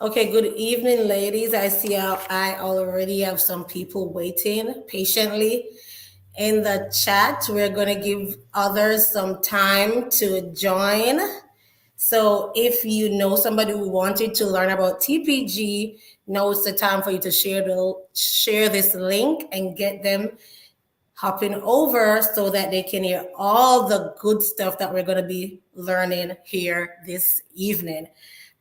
Okay, good evening, ladies. I see I already have some people waiting patiently in the chat. We're going to give others some time to join. So if you know somebody who wanted to learn about TPG, now it's the time for you to share this link and get them hopping over so that they can hear all the good stuff that we're going to be learning here this evening.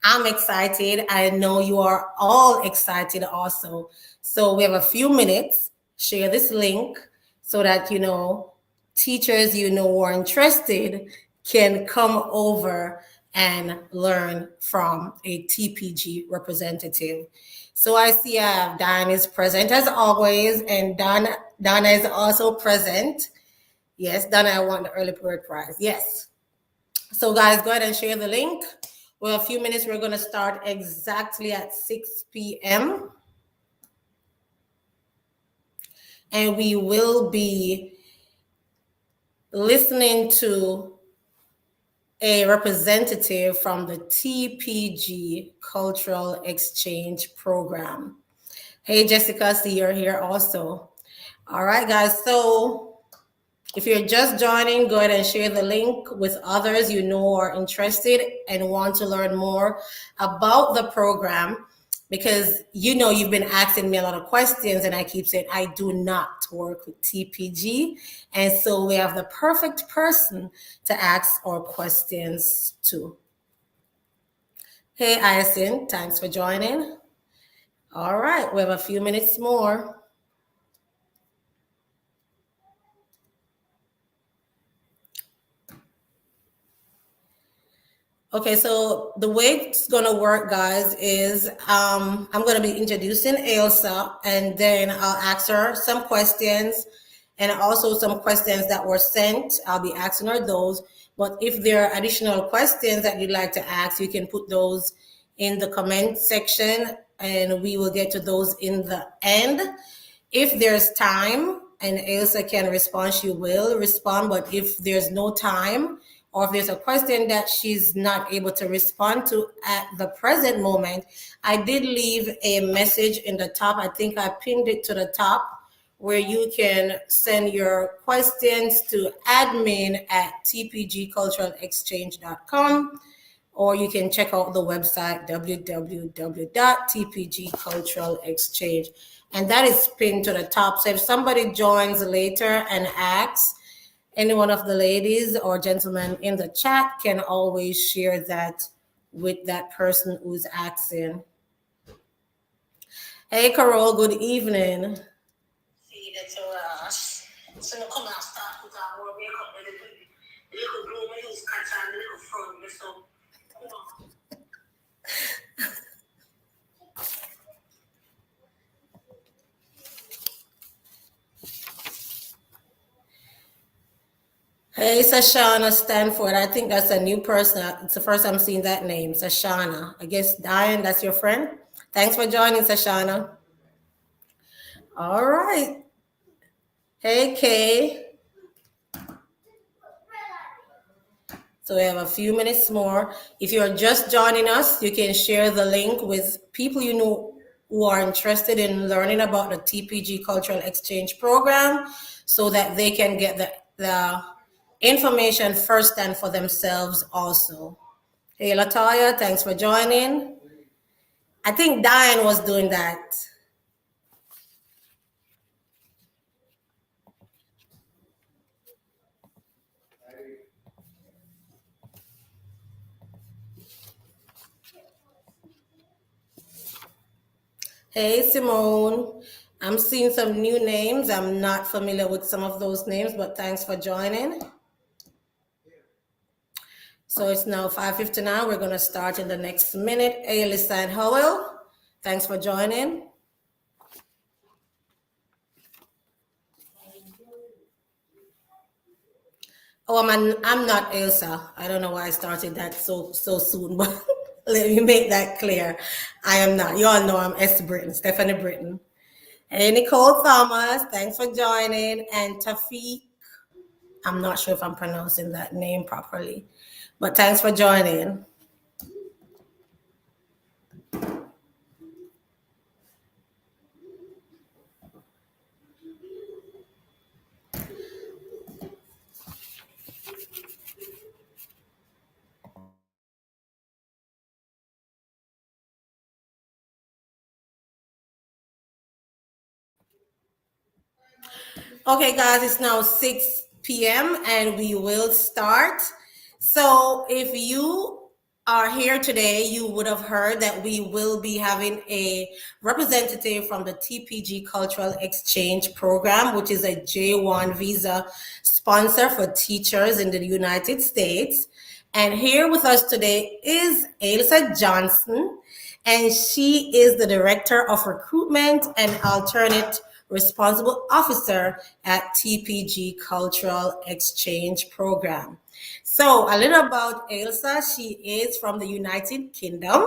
I'm excited. I know you are all excited also. So we have a few minutes. Share this link so that teachers who are interested can come over and learn from a TPG representative. So I see Diane is present as always, and Donna is also present. Yes, Donna, I want the early bird prize. Yes. So guys, go ahead and share the link. Well, a few minutes, we're going to start exactly at 6 p.m. And we will be listening to a representative from the TPG Cultural Exchange Program. Hey, Jessica, see you're here also. All right, guys. So if you're just joining, go ahead and share the link with others you know are interested and want to learn more about the program, because you've been asking me a lot of questions and I keep saying I do not work with TPG. And so we have the perfect person to ask our questions to. Hey, Ailsa, thanks for joining. All right, we have a few minutes more. Okay, so the way it's gonna work, guys, is I'm gonna be introducing Ailsa, and then I'll ask her some questions, and also some questions that were sent. I'll be asking her those. But if there are additional questions that you'd like to ask, you can put those in the comment section, and we will get to those in the end. If there's time and Ailsa can respond, she will respond. But if there's no time, or if there's a question that she's not able to respond to at the present moment, I did leave a message in the top. I think I pinned it to the top, where you can send your questions to admin@tpgculturalexchange.com, or you can check out the website www.tpgculturalexchange, and that is pinned to the top. So if somebody joins later and asks, any one of the ladies or gentlemen in the chat can always share that with that person who's asking. Hey, Carol, good evening. Hey, Sashana Stanford. I think that's a new person. It's the first time I'm seeing that name, Sashana. I guess, Diane, that's your friend? Thanks for joining, Sashana. All right. Hey, Kay. So we have a few minutes more. If you're just joining us, you can share the link with people you know who are interested in learning about the TPG Cultural Exchange Program, so that they can get the information firsthand for themselves also. Hey, Latoya, thanks for joining. I think Diane was doing that. Hey, Simone. I'm seeing some new names. I'm not familiar with some of those names, but thanks for joining. So it's now 5:59. We're going to start in the next minute. Ailsa and Howell, thanks for joining. Oh, I'm not Ailsa. I don't know why I started that so soon, but let me make that clear. I am not. You all know I'm Britton, Stephanie Britton. Hey, Nicole Thomas, thanks for joining. And Tafiq, I'm not sure if I'm pronouncing that name properly, but thanks for joining. Okay, guys, it's now 6 p.m. and we will start. So, if you are here today, you would have heard that we will be having a representative from the TPG Cultural Exchange Program, which is a J1 visa sponsor for teachers in the United States. And here with us today is Ailsa Johnson, and she is the Director of Recruitment and Alternate Responsible Officer at TPG Cultural Exchange Program. So, a little about Ailsa. She is from the United Kingdom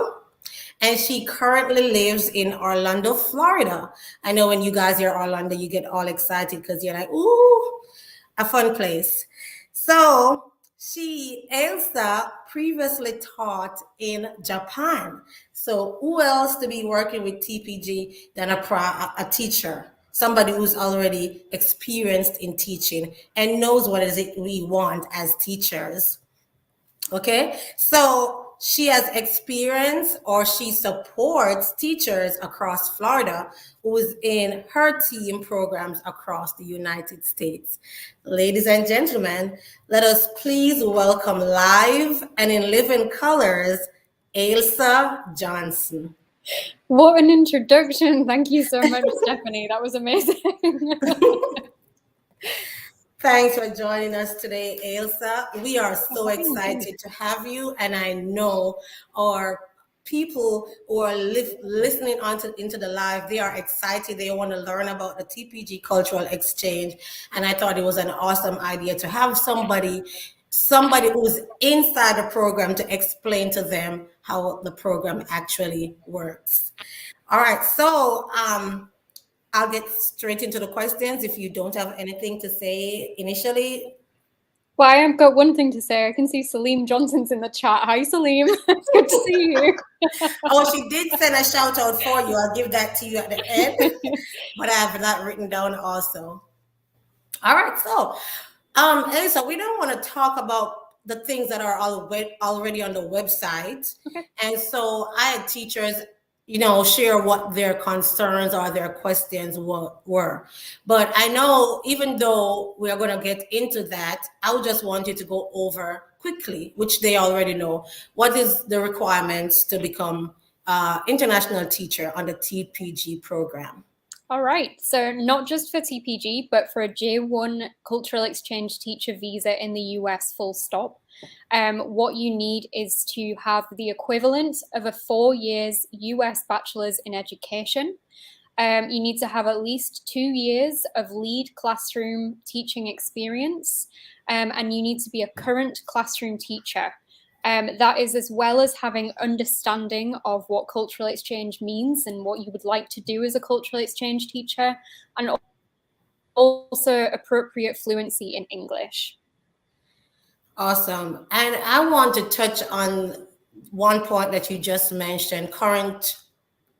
and she currently lives in Orlando, Florida. I know when you guys hear Orlando, you get all excited because you're like, ooh, a fun place. So Ailsa previously taught in Japan. So who else to be working with TPG than a teacher? Somebody who's already experienced in teaching and knows what is it we want as teachers. Okay, so she has experience or she supports teachers across Florida who's in her team programs across the United States. Ladies and gentlemen, let us please welcome live and in living colors, Ailsa Johnson. What an introduction. Thank you so much, Stephanie. That was amazing. Thanks for joining us today, Ailsa. We are so excited to have you, and I know our people who are listening into the live, they are excited. They want to learn about the TPG Cultural Exchange, and I thought it was an awesome idea to have somebody who's inside the program to explain to them how the program actually works. All right, so I'll get straight into the questions if you don't have anything to say initially. Well, I have got one thing to say. I can see Salim Johnson's in the chat. Hi, Salim. It's good to see you. Oh, she did send a shout out for you. I'll give that to you at the end, but I have that written down also. All right, so Ailsa, we don't want to talk about the things that are already on the website. Okay. And so I had teachers, share what their concerns or their questions were. But I know even though we are going to get into that, I would just want you to go over quickly, which they already know. What is the requirements to become international teacher on the TPG program? All right. So not just for TPG, but for a J1 cultural exchange teacher visa in the US, full stop. What you need is to have the equivalent of a 4 years US bachelor's in education. You need to have at least 2 years of lead classroom teaching experience, and you need to be a current classroom teacher. That is as well as having understanding of what cultural exchange means and what you would like to do as a cultural exchange teacher, and also appropriate fluency in English. Awesome. And I want to touch on one point that you just mentioned,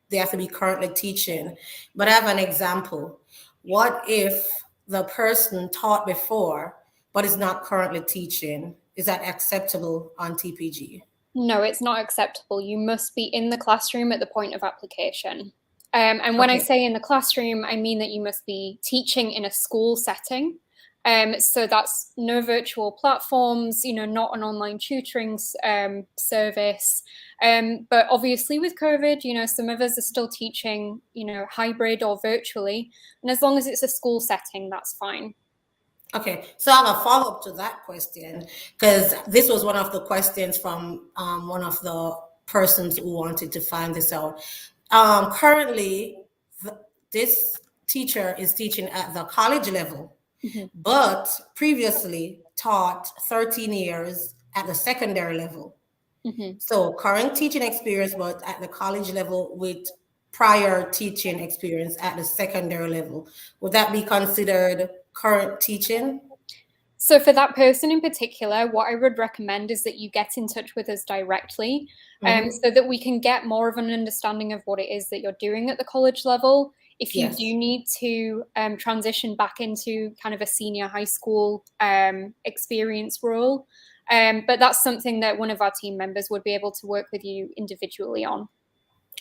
they have to be currently teaching. But I have an example. What if the person taught before, but is not currently teaching? Is that acceptable on TPG? No, it's not acceptable. You must be in the classroom at the point of application. And when I say in the classroom, I mean that you must be teaching in a school setting. So that's no virtual platforms, not an online tutoring service. But obviously with COVID, some of us are still teaching, hybrid or virtually. And as long as it's a school setting, that's fine. Okay, so I have a follow-up to that question because this was one of the questions from one of the persons who wanted to find this out. Currently, this teacher is teaching at the college level, but previously taught 13 years at the secondary level. So current teaching experience, but at the college level with prior teaching experience at the secondary level. Would that be considered current teaching? So for that person in particular, what I would recommend is that you get in touch with us directly, so that we can get more of an understanding of what it is that you're doing at the college level. If you Yes. do need to transition back into kind of a senior high school experience role, but that's something that one of our team members would be able to work with you individually on.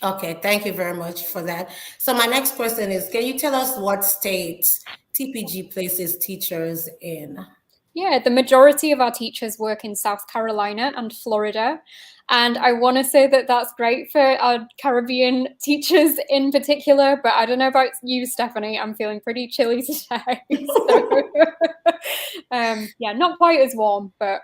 Okay, thank you very much for that. So my next question is, can you tell us what states TPG places teachers in? Yeah, the majority of our teachers work in South Carolina and Florida. And I want to say that that's great for our Caribbean teachers in particular, but I don't know about you, Stephanie. I'm feeling pretty chilly today. So, yeah, not quite as warm, but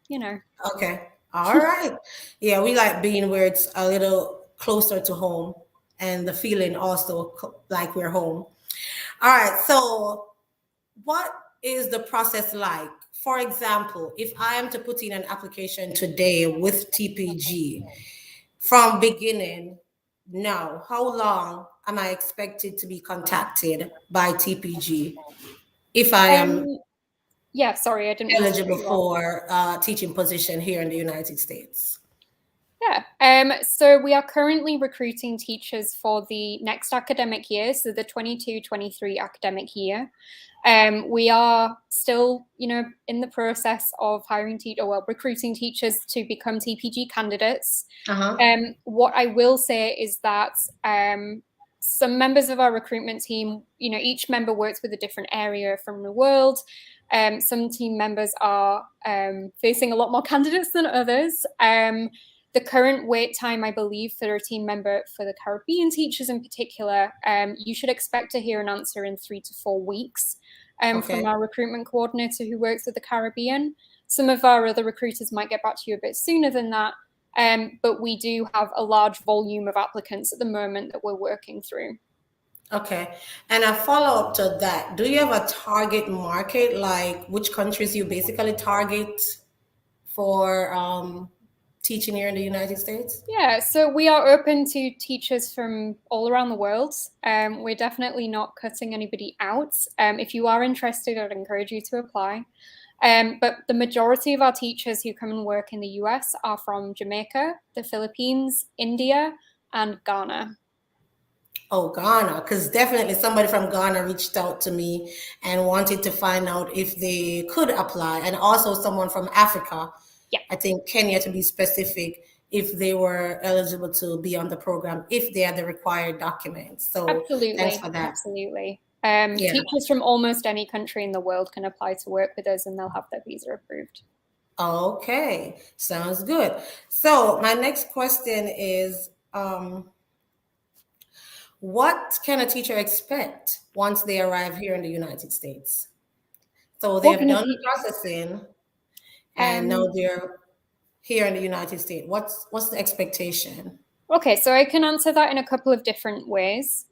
you know. Okay, all right. Yeah, we like being where it's a little closer to home and the feeling also like we're home. All right, so what is the process like? For example, if I am to put in an application today with TPG from beginning, now, how long am I expected to be contacted by TPG if I am Um, yeah, sorry, I didn't mean to cut eligible you off. for a teaching position here in the United States? Yeah. So we are currently recruiting teachers for the next academic year, so the 22-23 academic year. We are still, in the process of recruiting teachers to become TPG candidates. Uh-huh. What I will say is that some members of our recruitment team, each member works with a different area from the world. Some team members are facing a lot more candidates than others. The current wait time, I believe, for a team member for the Caribbean teachers in particular, you should expect to hear an answer in 3 to 4 weeks from Okay. our recruitment coordinator who works with the Caribbean. Some of our other recruiters might get back to you a bit sooner than that, but we do have a large volume of applicants at the moment that we're working through. Okay. And a follow up to that, do you have a target market, like which countries you basically target for teaching here in the United States? Yeah, so we are open to teachers from all around the world. We're definitely not cutting anybody out. If you are interested, I'd encourage you to apply. But the majority of our teachers who come and work in the US are from Jamaica, the Philippines, India, and Ghana. Oh, Ghana, because definitely somebody from Ghana reached out to me and wanted to find out if they could apply, and also someone from Africa, Yeah, I think Kenya to be specific, if they were eligible to be on the program, if they had the required documents. So thanks absolutely. for that. Absolutely. Yeah. Teachers from almost any country in the world can apply to work with us and they'll have their visa approved. Okay, sounds good. So my next question is, what can a teacher expect once they arrive here in the United States? So they What have can a done the teacher? processing and now Um, they're here in the United States. What's the expectation? Okay, so I can answer that in a couple of different ways.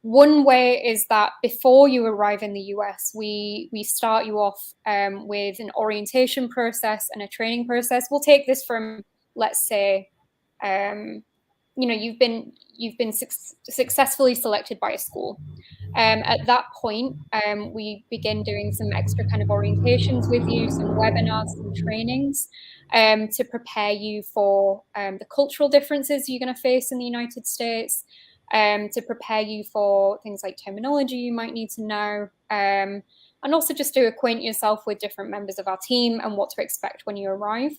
One way is that before you arrive in the US, we start you off with an orientation process and a training process. We'll take this from, let's say, um, you've been successfully selected by a school. At that point, we begin doing some extra kind of orientations with you, some webinars, some trainings to prepare you for the cultural differences you're going to face in the United States, to prepare you for things like terminology you might need to know, and also just to acquaint yourself with different members of our team and what to expect when you arrive.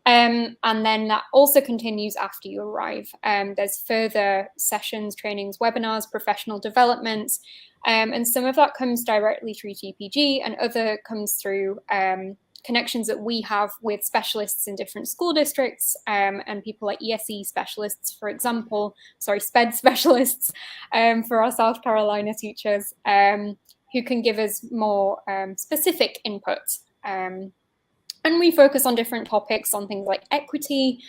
And then that also continues after you arrive. There's further sessions, trainings, webinars, professional development, and some of that comes directly through TPG and other comes through connections that we have with specialists in different school districts and people like ESE specialists, for example, SPED specialists for our South Carolina teachers who can give us more specific input. And we focus on different topics on things like equity,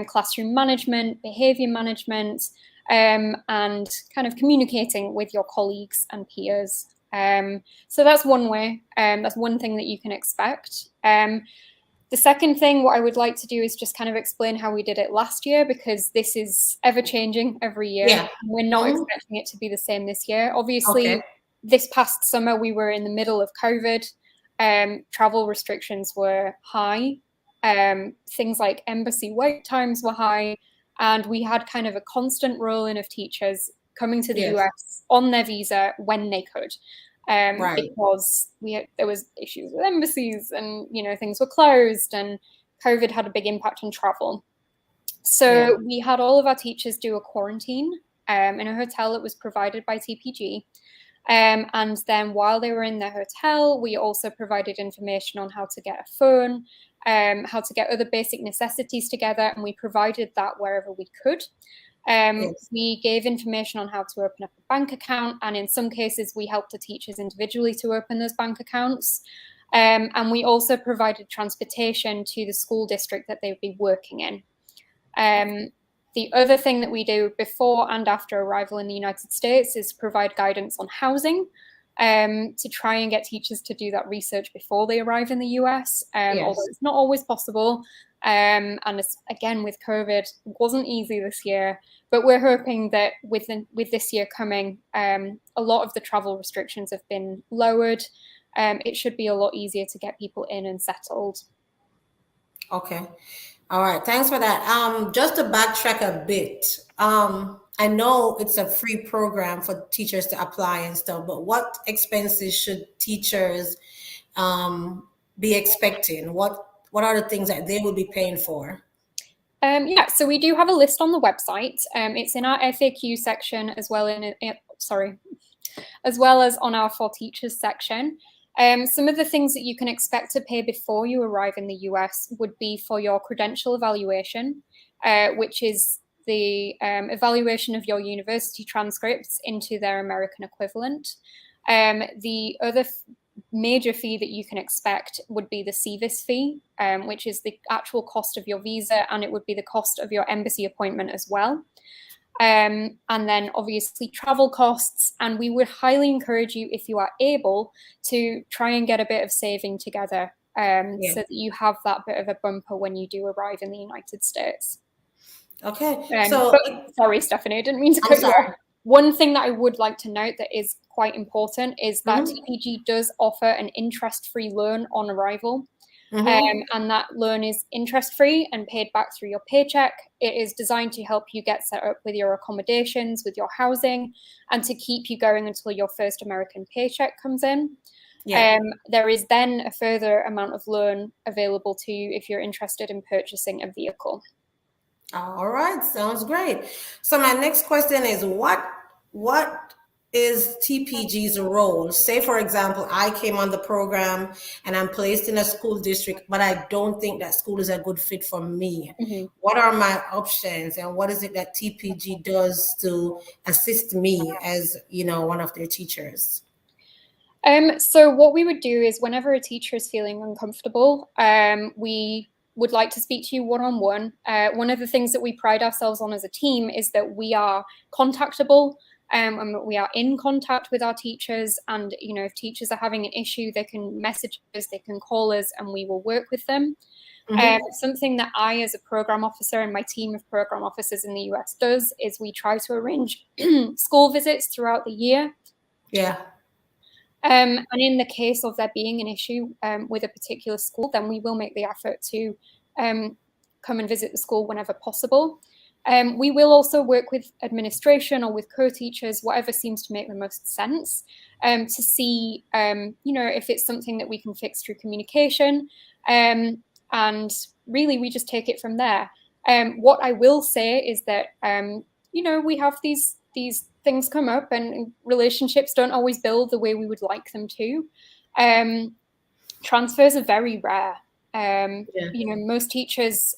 classroom management, behavior management, and kind of communicating with your colleagues and peers. So that's one way. That's one thing that you can expect. The second thing, what I would like to do is just kind of explain how we did it last year, because this is ever changing every year. Yeah. We're not expecting it to be the same this year. Obviously, Okay. this past summer, we were in the middle of COVID. Travel restrictions were high. Things like embassy wait times were high. And we had kind of a constant rolling of teachers coming to the Yes. US on their visa when they could. Right. Because there was issues with embassies and things were closed and COVID had a big impact on travel. So we had all of our teachers do a quarantine in a hotel that was provided by TPG. And then while they were in the hotel, we also provided information on how to get a phone, how to get other basic necessities together, and we provided that wherever we could. We gave information on how to open up a bank account, and in some cases, we helped the teachers individually to open those bank accounts. And we also provided transportation to the school district that they would be working in. The other thing that we do before and after arrival in the United States is provide guidance on housing, to try and get teachers to do that research before they arrive in the US, although it's not always possible. And it's, again, with COVID, it wasn't easy this year, but we're hoping that with this year coming, a lot of the travel restrictions have been lowered. It should be a lot easier to get people in and settled. Okay. All right. Thanks for that. Just to backtrack a bit, I know it's a free program for teachers to apply and stuff, but what expenses should teachers be expecting? What are the things that they will be paying for? So we do have a list on the website. It's in our FAQ section as well as well as on our For Teachers section. Some of the things that you can expect to pay before you arrive in the US would be for your credential evaluation, which is the evaluation of your university transcripts into their American equivalent. The other major fee that you can expect would be the CVIS fee, which is the actual cost of your visa, and it would be the cost of your embassy appointment as well. And then obviously travel costs, and we would highly encourage you, if you are able, to try and get a bit of saving together, so that you have that bit of a bumper when you do arrive in the United States. Okay. Sorry, Stephanie, I didn't mean to cut you off. One thing that I would like to note that is quite important is that TPG does offer an interest-free loan on arrival. And that loan is interest-free and paid back through your paycheck. It is designed to help you get set up with your accommodations, with your housing, and to keep you going until your first American paycheck comes in. There is then a further amount of loan available to you if you're interested in purchasing a vehicle. All right, sounds great. So my next question is, what is TPG's role? Say, for example, I came on the program and I'm placed in a school district, but I don't think that school is a good fit for me. What are my options, and what is it that TPG does to assist me as, one of their teachers? So what we would do is, whenever a teacher is feeling uncomfortable, we would like to speak to you one-on-one. One of the things that we pride ourselves on as a team is that we are contactable, and we are in contact with our teachers. And, if teachers are having an issue, they can message us, they can call us, and we will work with them. Something that I, as a program officer, and my team of program officers in the US does is we try to arrange school visits throughout the year. And in the case of there being an issue with a particular school, then we will make the effort to come and visit the school whenever possible. We will also work with administration or with co-teachers, whatever seems to make the most sense, to see, if it's something that we can fix through communication. And really, we just take it from there. What I will say is that, we have these things come up, and relationships don't always build the way we would like them to. Transfers are very rare. Most teachers,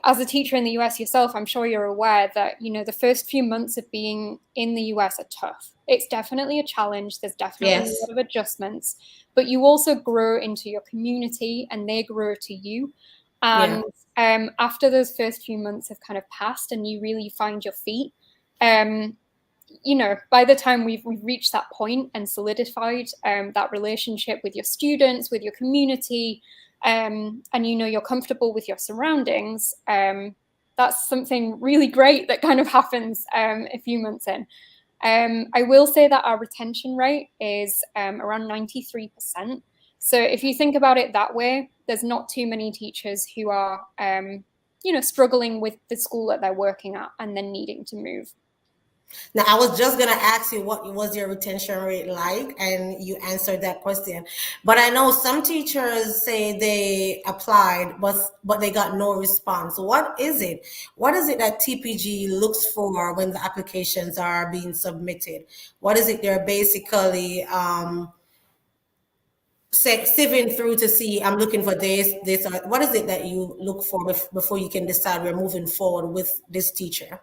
as a teacher in the US yourself, I'm sure you're aware that, the first few months of being in the US are tough. It's definitely a challenge. There's definitely a lot of adjustments, but you also grow into your community and they grow to you. And after those first few months have kind of passed and you really find your feet, by the time we've reached that point and solidified that relationship with your students, with your community, and you're comfortable with your surroundings, that's something really great that kind of happens a few months in. I will say that our retention rate is around 93%. So if you think about it that way, there's not too many teachers who are, struggling with the school that they're working at and then needing to move. Now, I was just gonna ask you what was your retention rate like, and you answered that question. But I know some teachers say they applied, but they got no response. What is it? What is it that TPG looks for when the applications are being submitted? What is it they're basically sieving through to see? I'm looking for this. Or what is it that you look for before you can decide we're moving forward with this teacher?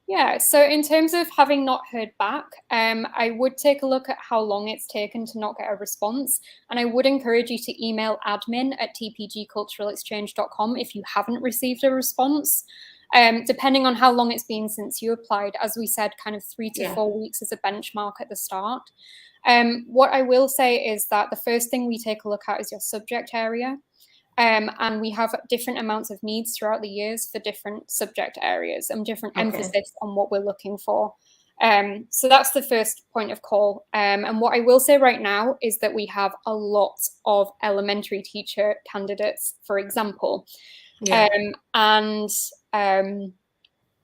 Yeah, so in terms of having not heard back, I would take a look at how long it's taken to not get a response. And I would encourage you to email admin@tpgculturalexchange.com if you haven't received a response. Depending on how long it's been since you applied, as we said, kind of 3 to Yeah. 4 weeks as a benchmark at the start. What I will say is that the first thing we take a look at is your subject area. And we have different amounts of needs throughout the years for different subject areas and different Okay. emphasis on what we're looking for. So that's the first point of call. And what I will say right now is that we have a lot of elementary teacher candidates, for example. Yeah. And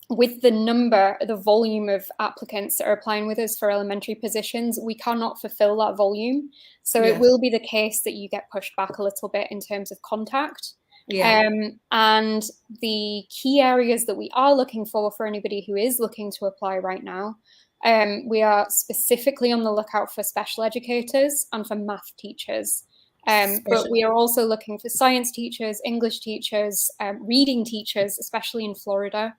with the volume of applicants that are applying with us for elementary positions, we cannot fulfill that volume. So it will be the case that you get pushed back a little bit in terms of contact. Yeah. And the key areas that we are looking for anybody who is looking to apply right now, we are specifically on the lookout for special educators and for math teachers. But we are also looking for science teachers, English teachers, reading teachers, especially in Florida.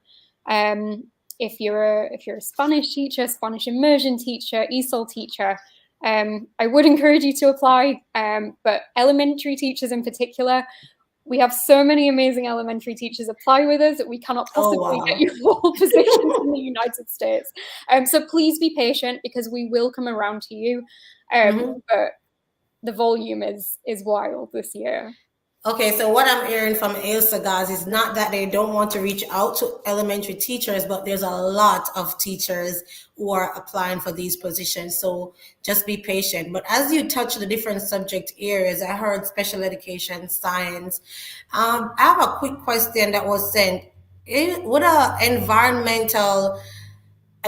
If you're a Spanish teacher, Spanish immersion teacher, ESOL teacher, I would encourage you to apply. But elementary teachers in particular, we have so many amazing elementary teachers apply with us that we cannot possibly get you all positions in the United States. So please be patient because we will come around to you. But the volume is wild this year. Okay, so what I'm hearing from Ailsa, guys, is not that they don't want to reach out to elementary teachers, but there's a lot of teachers who are applying for these positions. So just be patient. But as you touch the different subject areas, I heard special education, science. I have a quick question that was sent. Would a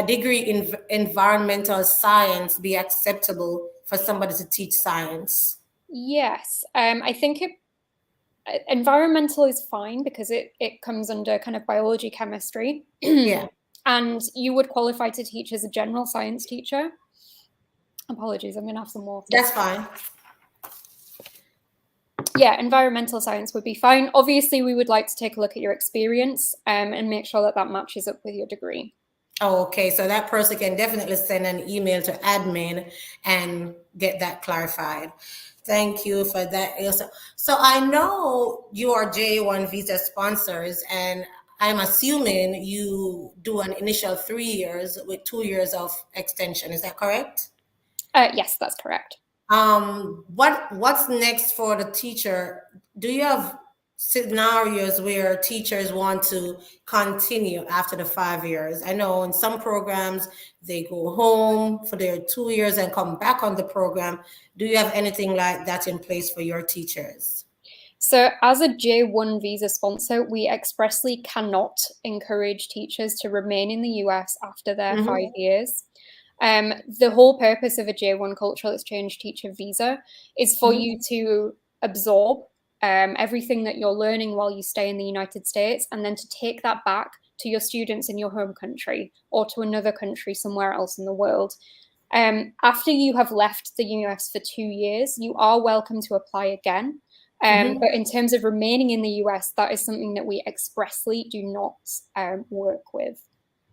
degree in environmental science be acceptable for somebody to teach science? Yes, I think environmental is fine because it comes under kind of biology, chemistry. Yeah. And you would qualify to teach as a general science teacher. Apologies, I'm going to have some water. That's fine. Yeah, environmental science would be fine. Obviously, we would like to take a look at your experience and make sure that that matches up with your degree. Oh, okay. So that person can definitely send an email to admin and get that clarified. Thank you for that, Ailsa. So I know you are J1 visa sponsors, and I'm assuming you do an initial 3 years with 2 years of extension. Is that correct? Yes, that's correct. What's next for the teacher? Do you have scenarios where teachers want to continue after the 5 years? I know in some programs they go home for their 2 years and come back on the program. Do you have anything like that in place for your teachers? So as a J1 visa sponsor, we expressly cannot encourage teachers to remain in the US after their 5 years. The whole purpose of a J1 cultural exchange teacher visa is for you to absorb everything that you're learning while you stay in the United States, and then to take that back to your students in your home country or to another country somewhere else in the world. After you have left the US for 2 years, you are welcome to apply again. But in terms of remaining in the US, that is something that we expressly do not work with.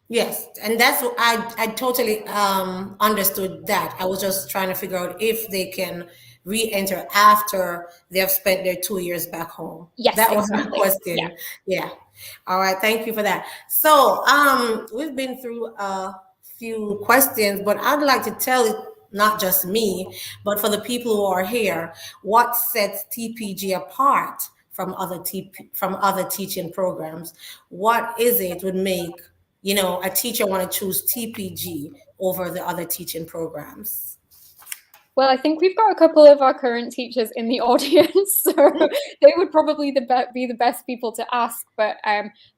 Yes, and that's what I totally understood that. I was just trying to figure out if they can re-enter after they have spent their 2 years back home. Yes, that was exactly. my question. Yeah. All right, thank you for that. So we've been through a few questions, but I'd like to tell not just me, but for the people who are here, what sets TPG apart from other teaching programs? What is it would make a teacher want to choose TPG over the other teaching programs? Well, I think we've got a couple of our current teachers in the audience, so they would probably be the best people to ask. But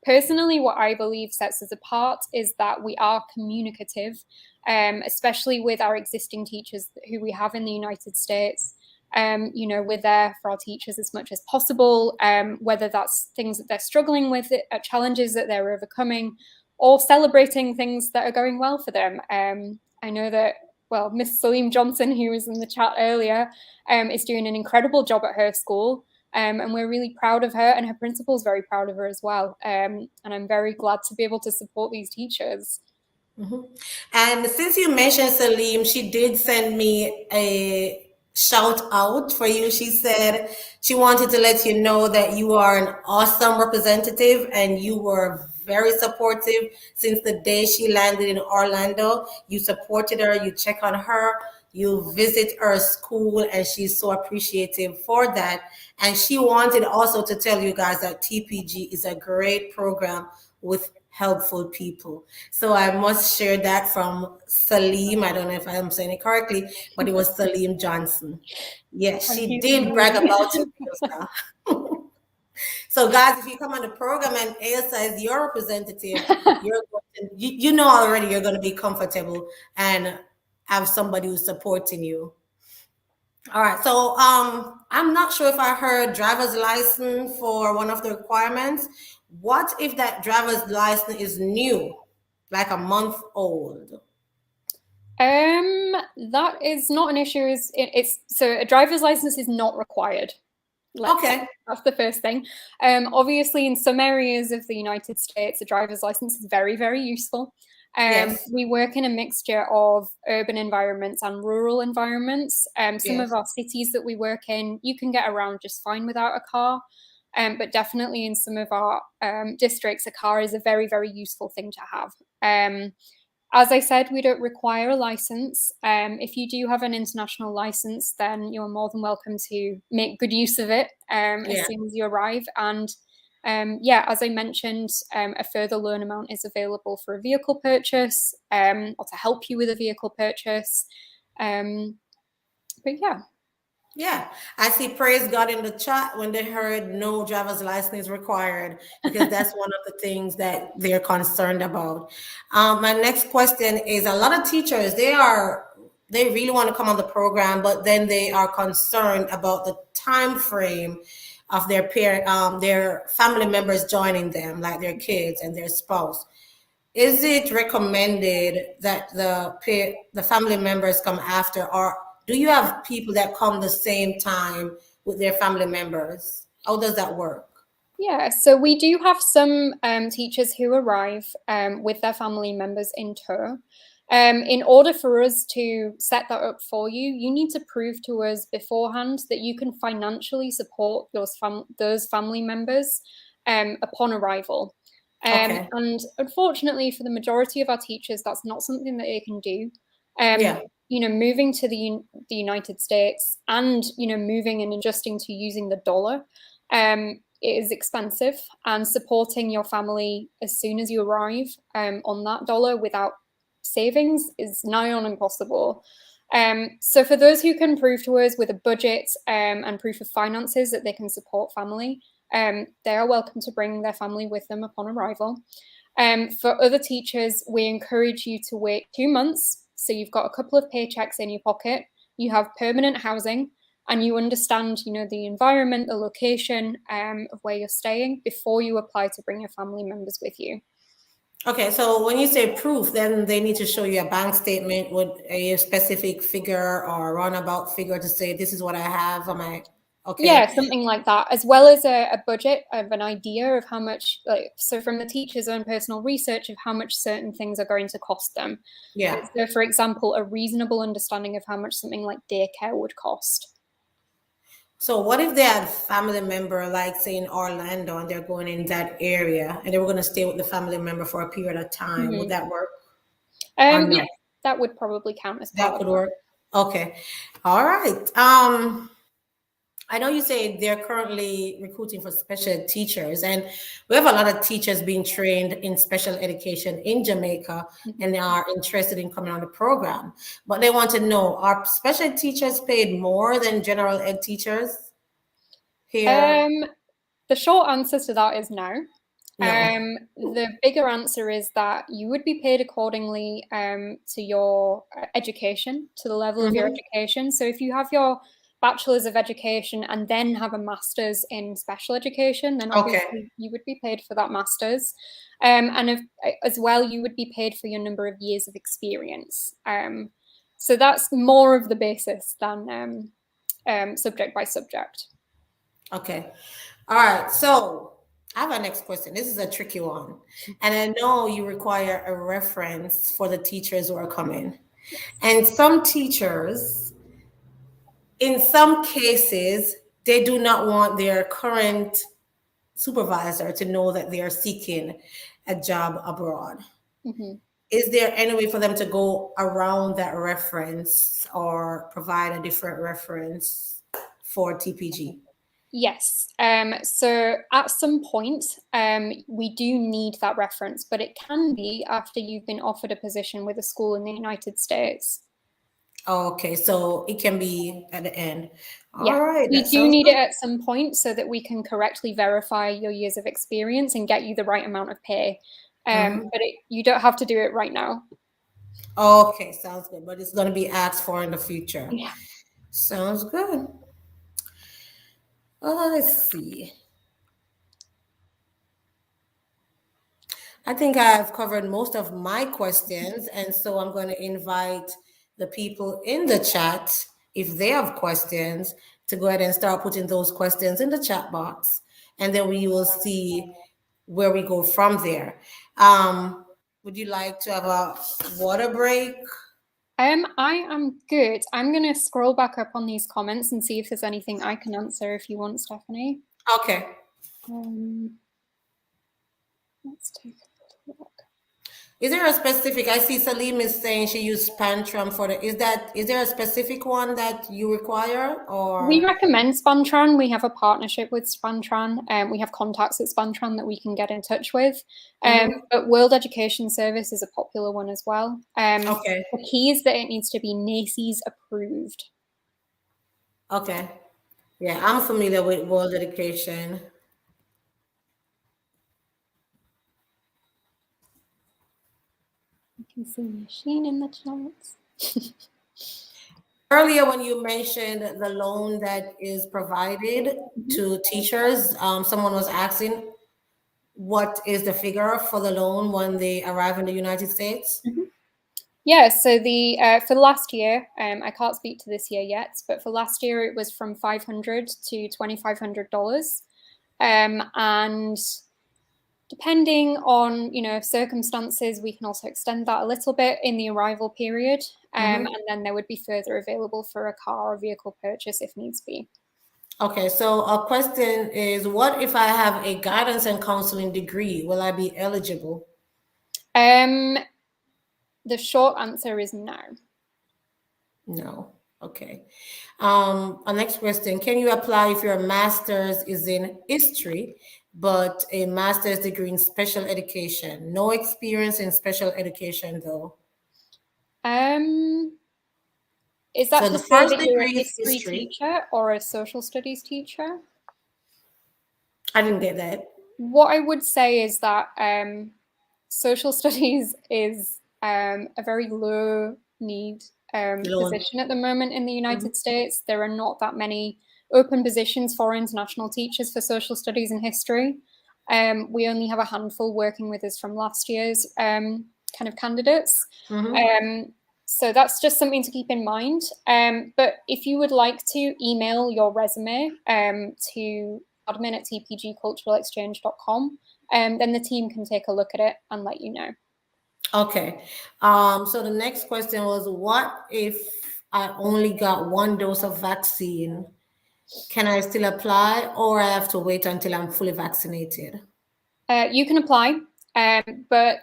personally, what I believe sets us apart is that we are communicative, especially with our existing teachers who we have in the United States. We're there for our teachers as much as possible, whether that's things that they're struggling with, challenges that they're overcoming, or celebrating things that are going well for them. I know that Miss Ailsa Johnson, who was in the chat earlier, is doing an incredible job at her school. And we're really proud of her, and her principal's very proud of her as well. And I'm very glad to be able to support these teachers. Mm-hmm. And since you mentioned Salim, she did send me a shout out for you. She said she wanted to let you know that you are an awesome representative and you were very supportive since the day she landed in Orlando. You supported her, you check on her, you visit her school, and she's so appreciative for that. And she wanted also to tell you guys that TPG is a great program with helpful people. So I must share that from Salim. I don't know if I'm saying it correctly, but it was Salim Johnson. Yes, Thank she you, did brag Salim. about you, Ailsa. So guys, if you come on the program and Ailsa is your representative, you know already you're going to be comfortable and have somebody who's supporting you. All right. So I'm not sure if I heard driver's license for one of the requirements. What if that driver's license is new, like a month old? That is not an issue. It's so a driver's license is not required. Okay. That's the first thing. Obviously, in some areas of the United States, a driver's license is very, very useful. Yes. We work in a mixture of urban environments and rural environments. Some Yes. of our cities that we work in, you can get around just fine without a car. But definitely in some of our districts, a car is a very, very useful thing to have. As I said, we don't require a license. If you do have an international license, then you're more than welcome to make good use of it as soon as you arrive. And as I mentioned, a further loan amount is available for a vehicle purchase or to help you with a vehicle purchase. But yeah. Yeah, I see praise God in the chat when they heard no driver's license is required, because that's one of the things that they're concerned about. My next question is, a lot of teachers, they really want to come on the program, but then they are concerned about the time frame of their family members joining them, like their kids and their spouse. Is it recommended that the family members come after, or do you have people that come the same time with their family members? How does that work? Yeah, so we do have some teachers who arrive with their family members in tow. In order for us to set that up for you, you need to prove to us beforehand that you can financially support those family members upon arrival. Okay. And unfortunately, for the majority of our teachers, that's not something that they can do. Yeah. Moving to the United States and moving and adjusting to using the dollar. It is expensive, and supporting your family as soon as you arrive on that dollar without savings is nigh on impossible. So for those who can prove to us with a budget and proof of finances that they can support family, they are welcome to bring their family with them upon arrival. For other teachers, we encourage you to wait 2 months. So you've got a couple of paychecks in your pocket, you have permanent housing, and you understand, the environment, the location of where you're staying before you apply to bring your family members with you. Okay, so when you say proof, then they need to show you a bank statement with a specific figure or roundabout figure to say this is what I have. Am I okay? Yeah, something like that, as well as a budget of an idea of how much, so from the teacher's own personal research of how much certain things are going to cost them. Yeah. So, for example, a reasonable understanding of how much something like daycare would cost. So what if they had a family member, like say in Orlando, and they're going in that area and they were going to stay with the family member for a period of time? Would that work? Or no? Yeah, that would probably count as part That of could that. work. Okay. All right. I know you say they're currently recruiting for special teachers, and we have a lot of teachers being trained in special education in Jamaica, and they are interested in coming on the program. But they want to know, are special teachers paid more than general ed teachers here? The short answer to that is no. No. The bigger answer is that you would be paid accordingly to your education, to the level of your Mm-hmm. education. So if you have your bachelor's of education and then have a master's in special education, then Okay. obviously you would be paid for that master's. And as well, you would be paid for your number of years of experience. So that's more of the basis than subject by subject. Okay. All right. So I have a next question. This is a tricky one. And I know you require a reference for the teachers who are coming. And some teachers, in some cases, they do not want their current supervisor to know that they are seeking a job abroad. Mm-hmm. Is there any way for them to go around that reference or provide a different reference for TPG? Yes. So at some point, we do need that reference, but it can be after you've been offered a position with a school in the United States. Okay, so it can be at the end. Yeah, All right, we that do sounds need it good. at some point so that we can correctly verify your years of experience and get you the right amount of pay. Mhm. But you don't have to do it right now. Okay, sounds good. But it's going to be asked for in the future. Yeah. Sounds good. Let's see. I think I've covered most of my questions, and so I'm going to invite the people in the chat, if they have questions, to go ahead and start putting those questions in the chat box, and then we will see where we go from there. Would you like to have a water break? I am good. I'm going to scroll back up on these comments and see if there's anything I can answer if you want, Stephanie. Okay. Let's take a look. Is there a specific, I see Salim is saying she used Spantrum for the, is there a specific one that you require We or? recommend Spantran. We have a partnership with Spantran. We have contacts at Spantran that we can get in touch with. Mhm. But World Education Service is a popular one as well. Okay, The key is that it needs to be NACES approved. okay. Yeah, I'm familiar with World Education. You can see machine in the charts. Earlier, when you mentioned the loan that is provided to teachers, someone was asking what is the figure for the loan when they arrive in the United States? Yeah, so the for last year, I can't speak to this year yet, but for last year it was from $500 to $2,500, and depending on circumstances, we can also extend that a little bit in the arrival period, and then there would be further available for a car or vehicle purchase if needs be. Okay, so a question is, what if I have a guidance and counseling degree? Will I be eligible? The short answer is no. No. Okay. Our next question, can you apply if your master's is in history, but a master's degree in special education? No experience in special education though. Is So that to the say first that you're a degree is history history. teacher or a social studies teacher? I didn't get that. What I would say is that social studies is a very low need Loan. position at the moment in the United States. There are not that many open positions for international teachers for social studies and history. We only have a handful working with us from last year's kind of candidates. So that's just something to keep in mind. But if you would like to email your resume to admin@tpgculturalexchange.com, then the team can take a look at it and let you know. Okay. So the next question was, what if I only got one dose of vaccine? Can I still apply or I have to wait until I'm fully vaccinated? You can apply, but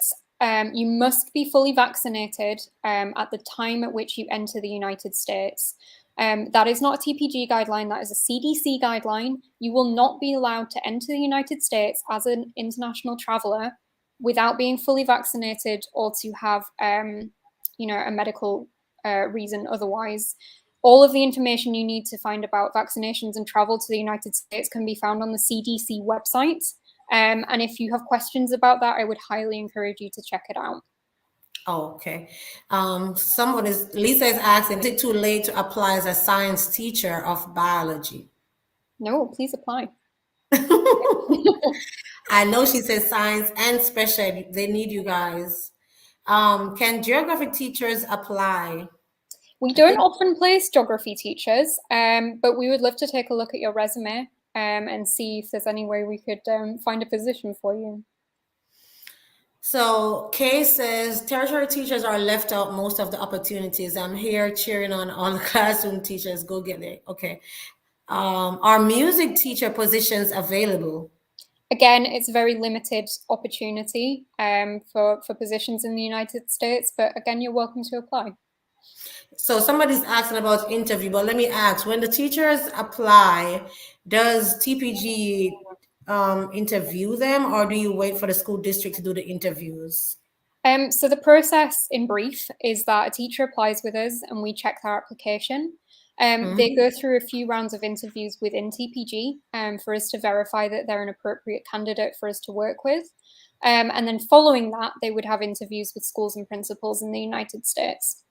you must be fully vaccinated at the time at which you enter the United States. That is not a TPG guideline, that is a CDC guideline. You will not be allowed to enter the United States as an international traveler without being fully vaccinated or to have a medical reason otherwise. All of the information you need to find about vaccinations and travel to the United States can be found on the CDC website. And if you have questions about that, I would highly encourage you to check it out. Oh, okay. Lisa is asking, is it too late to apply as a science teacher of biology? No, please apply. I know she says science and special ed, they need you guys. Can geography teachers apply? We don't often place geography teachers, but we would love to take a look at your resume and see if there's any way we could find a position for you. So Kay says territory teachers are left out most of the opportunities. I'm here cheering on all the classroom teachers. Go get it. Okay. Are music teacher positions available? Again, it's a very limited opportunity for positions in the United States, but again, you're welcome to apply. So somebody's asking about interview, but let me ask, when the teachers apply, does TPG interview them, or do you wait for the school district to do the interviews? So the process in brief is that a teacher applies with us and we check their application. They go through a few rounds of interviews within TPG for us to verify that they're an appropriate candidate for us to work with. And then following that, they would have interviews with schools and principals in the United States.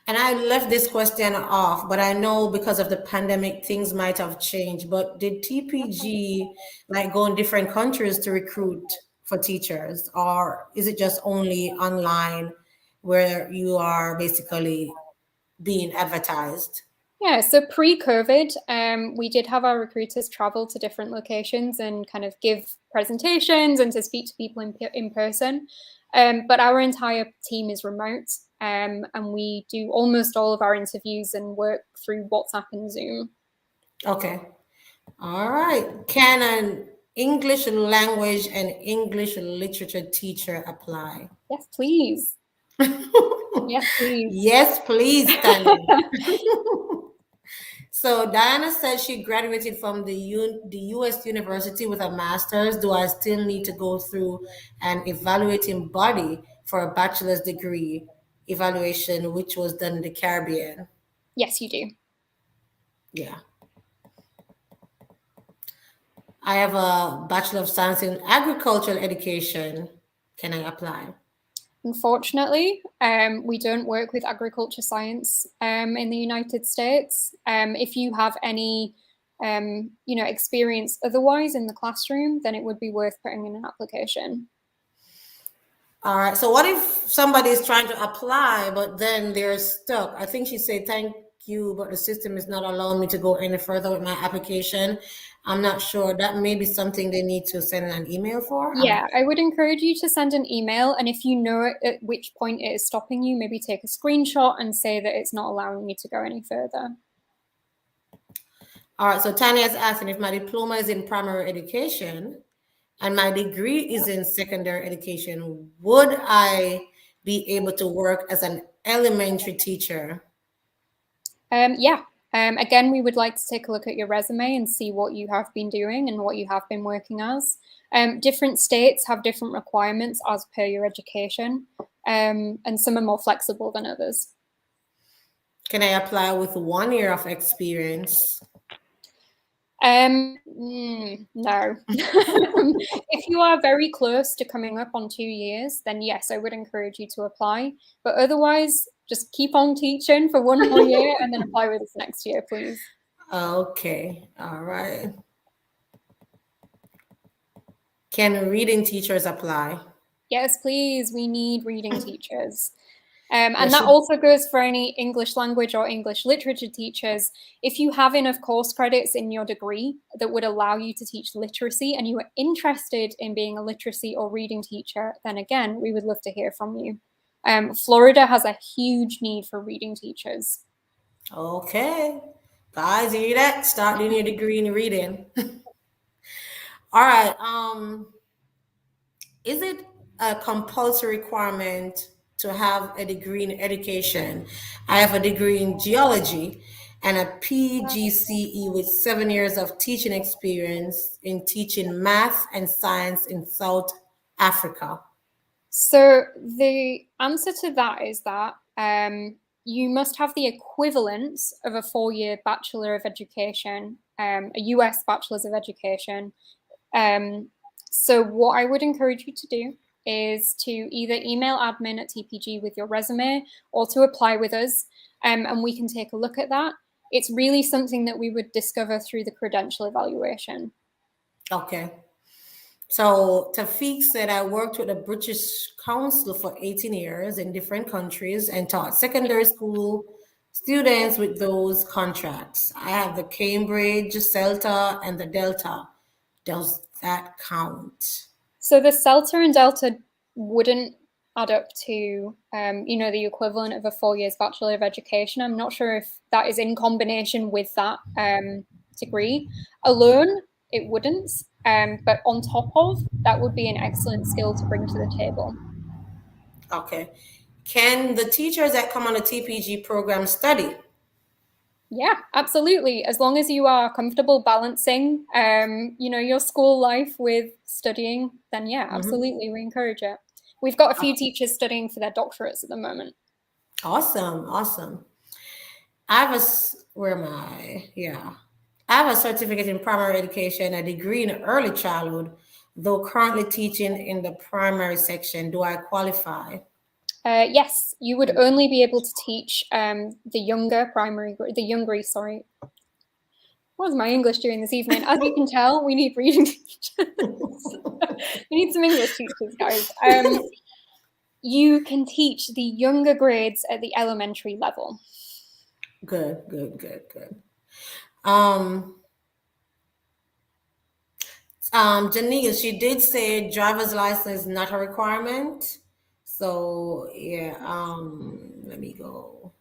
And I left this question off, but I know because of the pandemic, things might have changed. But did TPG go in different countries to recruit for teachers, or is it just only online where you are basically being advertised? Yeah, so pre-COVID, we did have our recruiters travel to different locations and kind of give presentations and to speak to people in person. But our entire team is remote, and we do almost all of our interviews and work through WhatsApp and Zoom. Okay. All right. Can an English language and English literature teacher apply? Yes, please. Yes, please. Yes, please, Tanya. So Diana says she graduated from the U.S. university with a master's. Do I still need to go through an evaluating body for a bachelor's degree evaluation, which was done in the Caribbean? Yes, you do. Yeah. I have a Bachelor of Science in Agricultural Education. Can I apply? Unfortunately, we don't work with agriculture science in the United States. If you have any, experience otherwise in the classroom, then it would be worth putting in an application. All right. So what if somebody is trying to apply, but then they're stuck? I think she said, thank you, but the system is not allowing me to go any further with my application. I'm not sure. That may be something they need to send an email for. Yeah, I would encourage you to send an email. And if you know at which point it is stopping you, maybe take a screenshot and say that it's not allowing you to go any further. All right. So Tanya is asking if my diploma is in primary education and my degree is in secondary education, would I be able to work as an elementary teacher? Yeah. Again, we would like to take a look at your resume and see what you have been doing and what you have been working as. Different states have different requirements as per your education, and some are more flexible than others. Can I apply with 1 year of experience? No. If you are very close to coming up on 2 years, then yes, I would encourage you to apply. But otherwise, just keep on teaching for 1 more year and then apply with us next year, please. Okay. All right. Can reading teachers apply? Yes, please. We need reading teachers. And that also goes for any English language or English literature teachers. If you have enough course credits in your degree that would allow you to teach literacy and you are interested in being a literacy or reading teacher, then again, we would love to hear from you. Florida has a huge need for reading teachers. Okay. Guys, you hear that? Start doing your degree in reading. All right. Is it a compulsory requirement to have a degree in education. I have a degree in geology and a PGCE with 7 years of teaching experience in teaching math and science in South Africa. So the answer to that is that you must have the equivalent of a 4-year Bachelor of Education, a US Bachelor's of Education. So what I would encourage you to do is to either email admin at TPG with your resume or to apply with us, and we can take a look at that. It's really something that we would discover through the credential evaluation. Okay. So Tafiq said, I worked with the British Council for 18 years in different countries and taught secondary school students with those contracts. I have the Cambridge, CELTA, and the Delta. Does that count? So the CELTA and Delta wouldn't add up to, the equivalent of a 4 years Bachelor of Education. I'm not sure if that is in combination with that degree. Alone, it wouldn't. But on top of, that would be an excellent skill to bring to the table. Okay. Can the teachers that come on the TPG program study? Yeah, absolutely. As long as you are comfortable balancing, your school life with studying, then yeah, absolutely, we encourage it. We've got a few teachers studying for their doctorates at the moment. Awesome, awesome. I have where am I? Yeah. I have a certificate in primary education, a degree in early childhood, though currently teaching in the primary section. Do I qualify? Yes, you would only be able to teach the younger sorry. What was my English doing this evening? As you can tell, we need reading teachers. We need some English teachers, guys. You can teach the younger grades at the elementary level. Good. Janice, she did say driver's license is not a requirement. So yeah, let me go.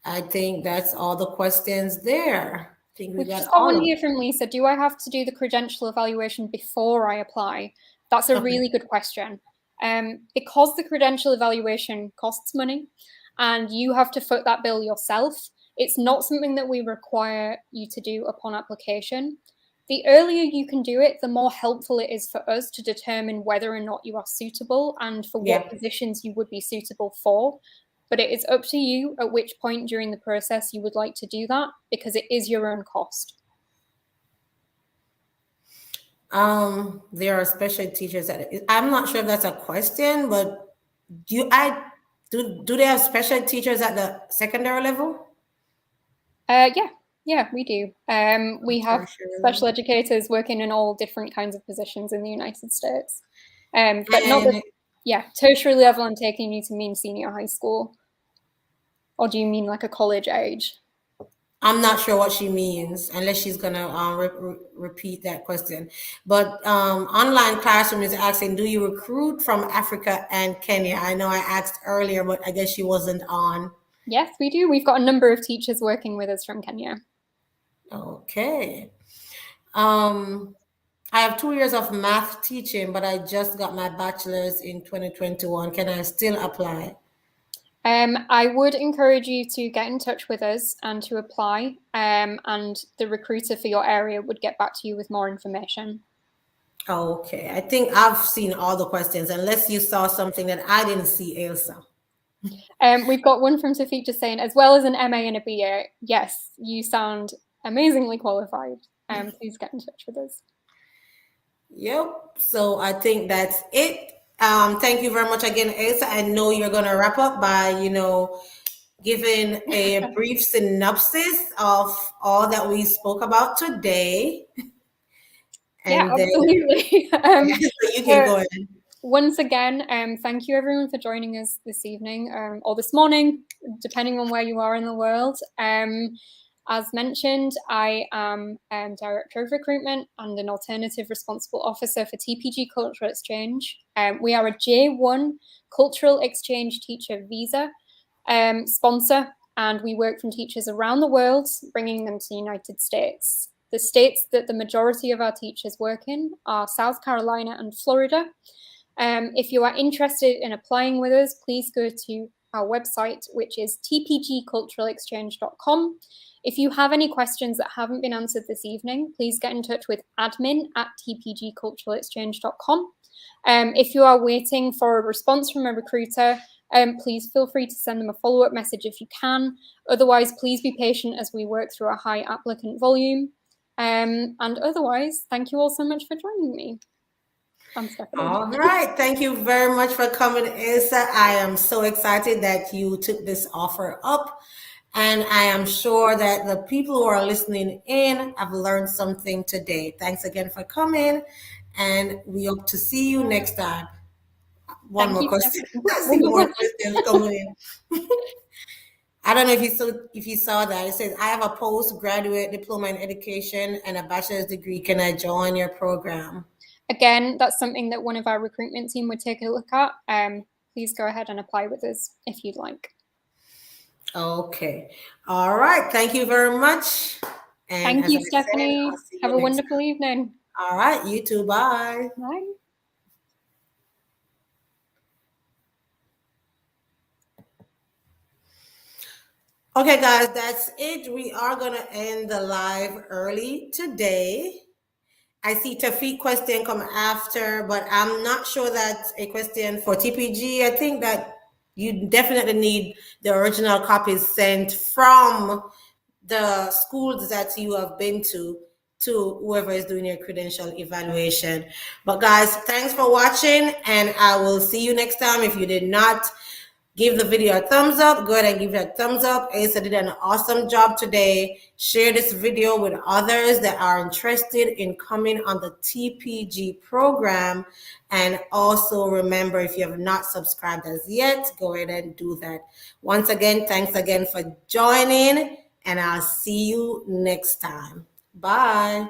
I think that's all the questions there. I think we We've got just got all one of here them. from Lisa. Do I have to do the credential evaluation before I apply? That's a really good question. Because the credential evaluation costs money and you have to foot that bill yourself, it's not something that we require you to do upon application. The earlier you can do it, the more helpful it is for us to determine whether or not you are suitable and for what Yeah. positions you would be suitable for. But it is up to you at which point during the process you would like to do that, because it is your own cost. There are special teachers that I'm not sure if that's a question, but do they have special teachers at the secondary level? Yeah, we do. We have Tertiary special level. educators working in all different kinds of positions in the United States. But not And tertiary level, I'm taking you to mean senior high school. Or do you mean like a college age? I'm not sure what she means unless she's gonna repeat that question. But online classroom is asking, do you recruit from Africa and Kenya? I know I asked earlier, but I guess she wasn't on. Yes, we do. We've got a number of teachers working with us from Kenya. Okay. I have 2 years of math teaching, but I just got my bachelor's in 2021. Can I still apply? I would encourage you to get in touch with us and to apply, and the recruiter for your area would get back to you with more information. Okay, I think I've seen all the questions, unless you saw something that I didn't see, Ailsa. We've got one from Tafiq just saying, as well as an MA and a BA, yes, you sound amazingly qualified. Please get in touch with us. Yep. So I think that's it. Thank you very much again, Ailsa. I know you're gonna wrap up by, giving a brief synopsis of all that we spoke about today. Yeah, And then absolutely. so you can go ahead. Once again, thank you everyone for joining us this evening or this morning, depending on where you are in the world. As mentioned, I am Director of Recruitment and an Alternative Responsible Officer for TPG Cultural Exchange. We are a J1 Cultural Exchange Teacher Visa sponsor, and we work from teachers around the world, bringing them to the United States. The states that the majority of our teachers work in are South Carolina and Florida. If you are interested in applying with us, please go to our website, which is tpgculturalexchange.com. If you have any questions that haven't been answered this evening, please get in touch with admin@tpgculturalexchange.com. If you are waiting for a response from a recruiter, please feel free to send them a follow-up message if you can. Otherwise, please be patient as we work through a high applicant volume. And otherwise, thank you all so much for joining me. I'm Stephanie. All right. Thank you very much for coming, Ailsa. I am so excited that you took this offer up. And I am sure that the people who are listening in have learned something today. Thanks again for coming. And we hope to see you next time. One more question. I see more questions coming in. I don't know if you saw that. It says, I have a postgraduate diploma in education and a bachelor's degree. Can I join your program? Again, that's something that one of our recruitment team would take a look at. Please go ahead and apply with us if you'd like. Okay. All right. Thank you very much. And thank you, Stephanie. Have a wonderful evening. All right. You too. Bye. Bye. Okay, guys, that's it. We are going to end the live early today. I see Tafiq question come after, but I'm not sure that's a question for TPG. I think that you definitely need the original copies sent from the schools that you have been to whoever is doing your credential evaluation. But guys, thanks for watching, and I will see you next time. If you did not give the video a thumbs up, go ahead and give it a thumbs up. Ailsa did an awesome job today. Share this video with others that are interested in coming on the TPG program. And also remember, if you have not subscribed as yet, go ahead and do that. Once again, thanks again for joining, and I'll see you next time. Bye.